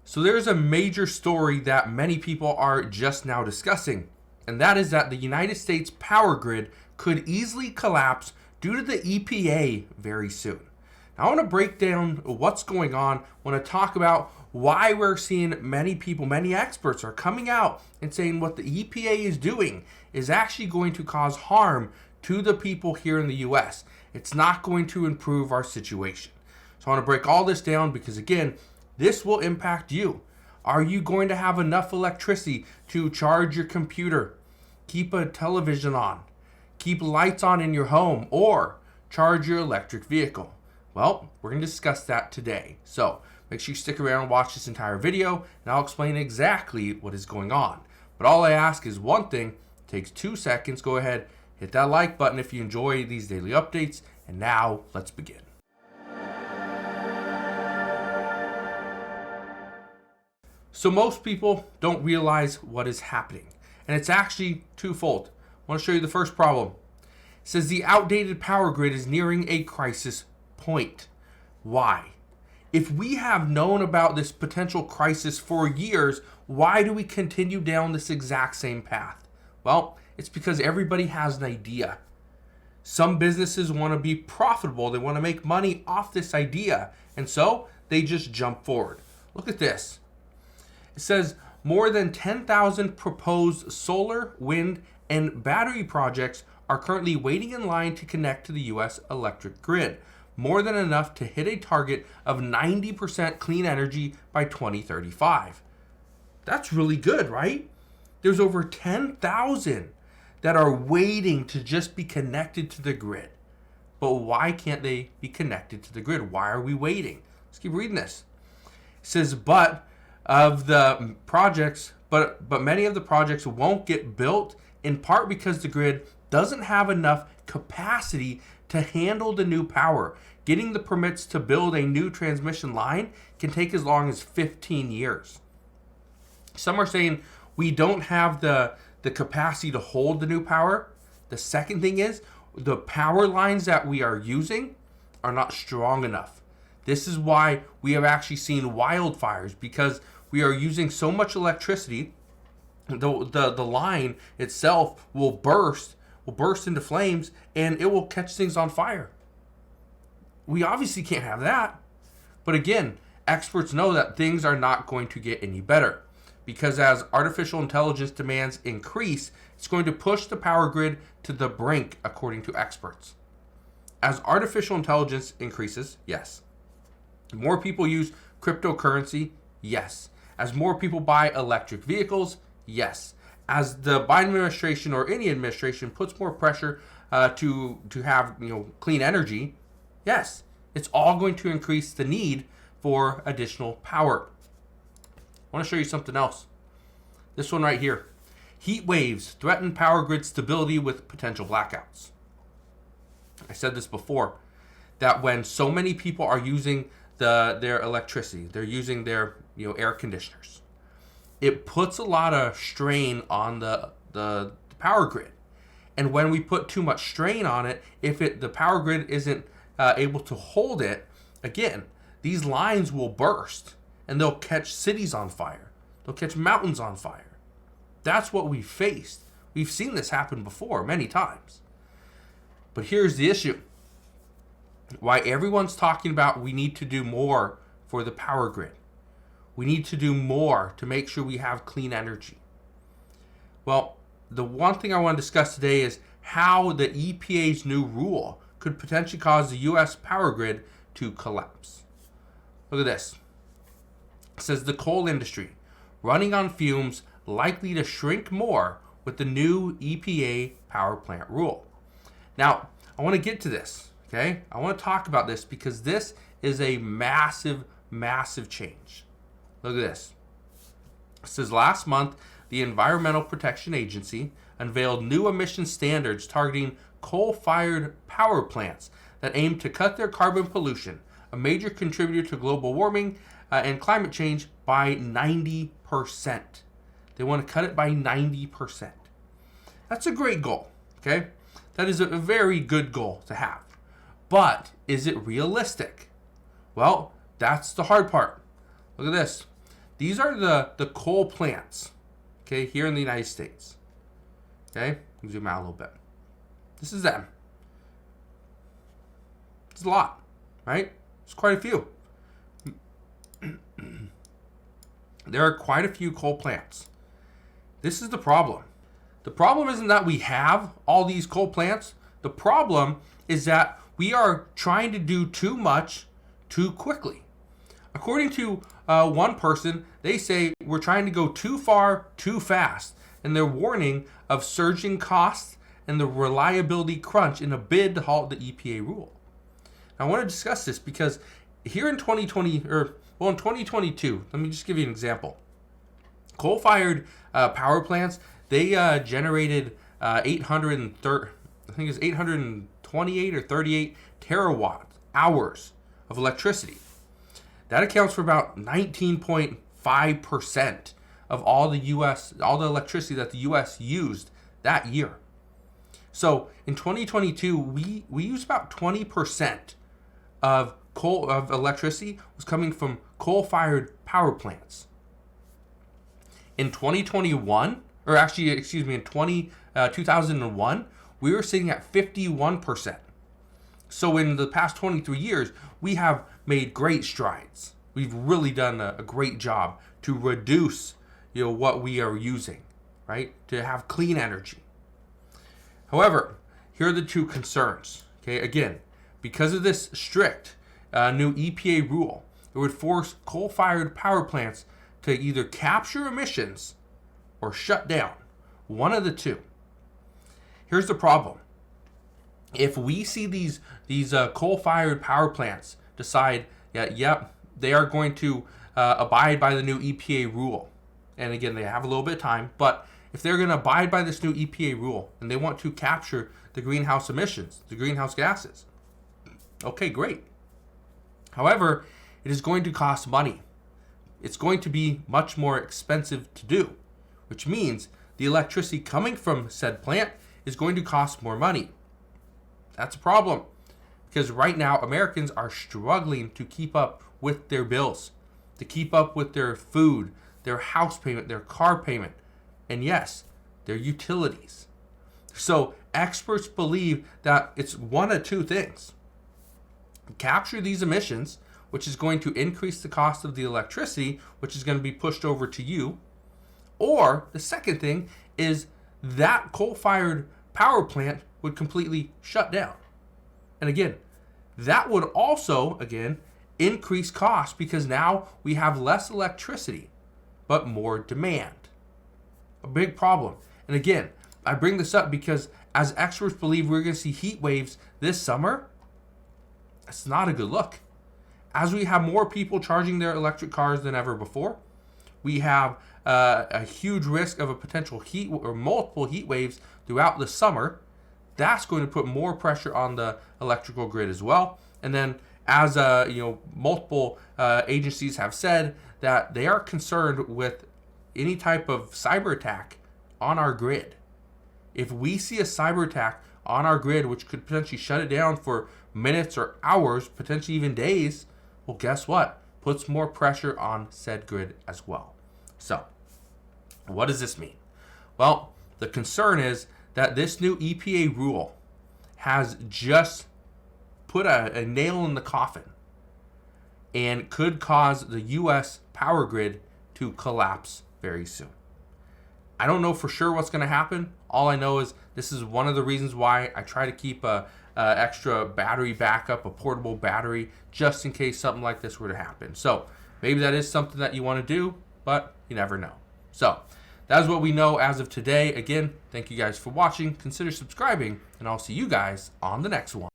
So there's a major story that many people are just now discussing, and that is that the United States power grid could easily collapse due to the EPA very soon. Now I want to break down what's going on. I want to talk about why we're seeing many people, many experts are coming out and saying what the EPA is doing is actually going to cause harm to the people here in the US. It's not going to improve our situation. So I want to break all this down because, again, this will impact you. Are you going to have enough electricity to charge your computer, keep a television on, keep lights on in your home, or charge your electric vehicle? Well, we're going to discuss that today. So make sure you stick around and watch this entire video, and I'll explain exactly what is going on. But all I ask is one thing. It takes 2 seconds. Go ahead, hit that like button if you enjoy these daily updates. And now let's begin. So most people don't realize what is happening, and it's actually twofold. I want to show you the first problem. It says the outdated power grid is nearing a crisis point. Why? If we have known about this potential crisis for years, why do we continue down this exact same path? Well, it's because everybody has an idea. Some businesses want to be profitable. They want to make money off this idea, and so they just jump forward. Look at this. It says more than 10,000 proposed solar, wind, and battery projects are currently waiting in line to connect to the U.S. electric grid. More than enough to hit a target of 90% clean energy by 2035. That's really good, right? There's over 10,000 that are waiting to just be connected to the grid. But why can't they be connected to the grid? Why are we waiting? Let's keep reading this. It says, but many of the projects won't get built, in part because the grid doesn't have enough capacity to handle the new power. Getting the permits to build a new transmission line can take as long as 15 years. Some are saying we don't have the capacity to hold the new power. The second thing is the power lines that we are using are not strong enough. This is why we have actually seen wildfires, because we are using so much electricity. The line itself will burst into flames, and it will catch things on fire. We obviously can't have that. But again, experts know that things are not going to get any better, because as artificial intelligence demands increase, it's going to push the power grid to the brink, according to experts. As artificial intelligence increases, yes. More people use cryptocurrency, yes. As more people buy electric vehicles, yes. As the Biden administration or any administration puts more pressure to have clean energy, yes, it's all going to increase the need for additional power. I want to show you something else. This one right here. Heat waves threaten power grid stability with potential blackouts. I said this before, that when so many people are using their electricity, they're using their air conditioners, it puts a lot of strain on the power grid. And when we put too much strain on it, if the power grid isn't able to hold it, again, these lines will burst and they'll catch cities on fire. They'll catch mountains on fire. That's what we faced. We've seen this happen before many times. But here's the issue. Why everyone's talking about we need to do more for the power grid. We need to do more to make sure we have clean energy. Well, the one thing I want to discuss today is how the EPA's new rule could potentially cause the U.S. power grid to collapse. Look at this. It says the coal industry running on fumes likely to shrink more with the new EPA power plant rule. Now, I want to get to this, okay? I want to talk about this because this is a massive, massive change. Look at this. It says last month, the Environmental Protection Agency unveiled new emission standards targeting coal-fired power plants that aim to cut their carbon pollution, a major contributor to global warming and climate change, by 90%. They want to cut it by 90%. That's a great goal, okay? That is a very good goal to have. But is it realistic? Well, that's the hard part. Look at this. these are the coal plants, okay, here in the United States. Okay, zoom out a little bit. This is them. It's a lot, right? It's quite a few. There are quite a few coal plants. This is the problem. The problem isn't that we have all these coal plants. The problem is that we are trying to do too much too quickly. According to one person, they say we're trying to go too far too fast, and they're warning of surging costs and the reliability crunch in a bid to halt the EPA rule. Now, I want to discuss this because here in 2022, let me just give you an example. Coal-fired power plants, they generated 828 or 38 terawatt hours of electricity. That accounts for about 19.5% of all the electricity that the US used that year. So in 2022, we used about 20% of electricity was coming from coal-fired power plants. In 2021, or actually, excuse me, in 2001, we were sitting at 51%. So in the past 23 years, we have made great strides. We've really done a great job to reduce, what we are using, right? To have clean energy. However, here are the two concerns. Okay, again, because of this strict new EPA rule, it would force coal-fired power plants to either capture emissions or shut down. One of the two. Here's the problem. If we see these coal-fired power plants decide that, yep, they are going to abide by the new EPA rule, and again, they have a little bit of time, but if they're going to abide by this new EPA rule and they want to capture the greenhouse emissions, the greenhouse gases, okay, great. However, it is going to cost money. It's going to be much more expensive to do, which means the electricity coming from said plant is going to cost more money. That's a problem because right now Americans are struggling to keep up with their bills, to keep up with their food, their house payment, their car payment, and yes, their utilities. So experts believe that it's one of two things. Capture these emissions, which is going to increase the cost of the electricity, which is going to be pushed over to you. Or the second thing is that coal-fired power plant would completely shut down. And again, that would also, increase costs because now we have less electricity, but more demand. A big problem. And again, I bring this up because as experts believe we're going to see heat waves this summer, it's not a good look. As we have more people charging their electric cars than ever before, we have a huge risk of a potential heat or multiple heat waves throughout the summer. That's going to put more pressure on the electrical grid as well. And then as multiple agencies have said that they are concerned with any type of cyber attack on our grid. If we see a cyber attack on our grid, which could potentially shut it down for minutes or hours, potentially even days, well, guess what? Puts more pressure on said grid as well. So, what does this mean? Well, the concern is that this new EPA rule has just put a nail in the coffin and could cause the U.S. power grid to collapse very soon. I don't know for sure what's going to happen. All I know is this is one of the reasons why I try to keep a extra battery backup, a portable battery, just in case something like this were to happen. So maybe that is something that you want to do, but you never know. So that is what we know as of today. Again, thank you guys for watching. Consider subscribing, and I'll see you guys on the next one.